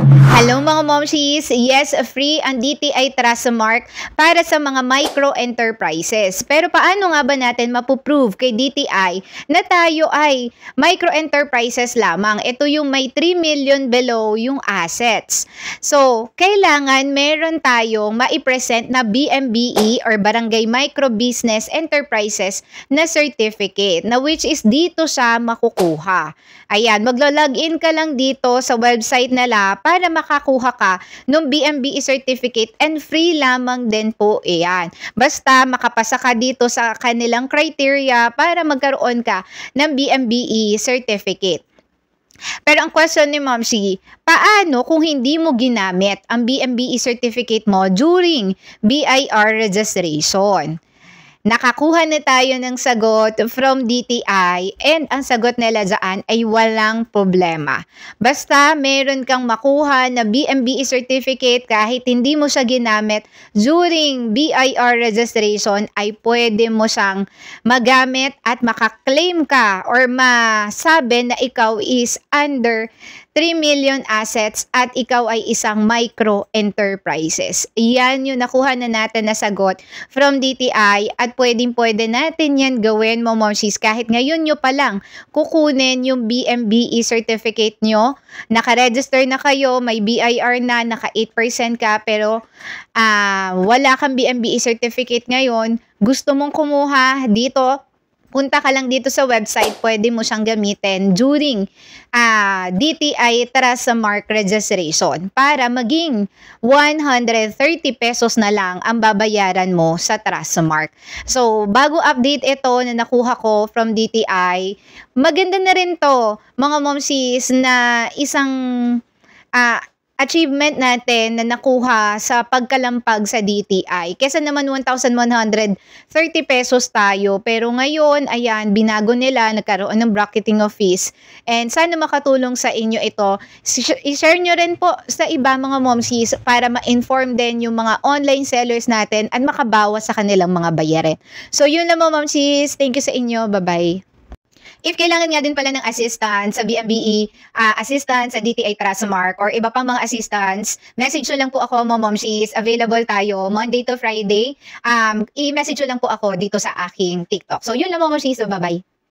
Hello mga momshies! Yes, free ang DTI Trustmark para sa mga micro-enterprises. Pero paano nga ba natin mapuprove kay DTI na tayo ay micro-enterprises lamang? Ito yung may 3 million below yung assets. So, kailangan meron tayong maipresent na BMBE or Barangay Micro Business Enterprises na certificate na which is dito siya makukuha. Ayan, maglo-login ka lang dito sa website nila para makakuha ka ng BMBE certificate and free lamang din po iyan. Basta makapasa ka dito sa kanilang criteria para magkaroon ka ng BMBE certificate. Pero ang question ni Momshi, paano kung hindi mo ginamit ang BMBE certificate mo during BIR registration? Nakakuha na tayo ng sagot from DTI and ang sagot nila dyan ay walang problema. Basta meron kang makuha na BMBE certificate kahit hindi mo siya ginamit during BIR registration ay pwede mo siyang magamit at makaklaim ka or masabi na ikaw is under 3 million assets at ikaw ay isang micro-enterprises. Yan yung nakuha na natin na sagot from DTI at pwedeng-pwede natin yan gawin mo momshis kahit ngayon nyo pa lang kukunin yung BMBE certificate nyo. Nakaregister na kayo, may BIR na, naka 8% ka pero wala kang BMBE certificate ngayon. Gusto mong kumuha dito, punta ka lang dito sa website, pwede mo siyang gamitin during DTI Trustmark registration para maging 130 pesos na lang ang babayaran mo sa Trustmark. So, bago update ito na nakuha ko from DTI, maganda na rin to, mga momsis, na isang achievement natin na nakuha sa pagkalampag sa DTI. Kesa naman 1,130 pesos tayo. Pero ngayon, ayan, binago nila, nagkaroon ng bracketing of fees. And sana makatulong sa inyo ito. I-share nyo rin po sa iba mga momsies para ma-inform din yung mga online sellers natin at makabawas sa kanilang mga bayarin. So yun lang mga momsies. Thank you sa inyo. Bye-bye. If kailangan nga din pala ng assistance sa BMBE, assistance sa DTI Trustmark, or iba pang mga assistance, message nyo lang po ako, mga momshies. Available tayo Monday to Friday. I-message nyo lang po ako dito sa aking TikTok. So, yun lang mga momshies. So, bye-bye.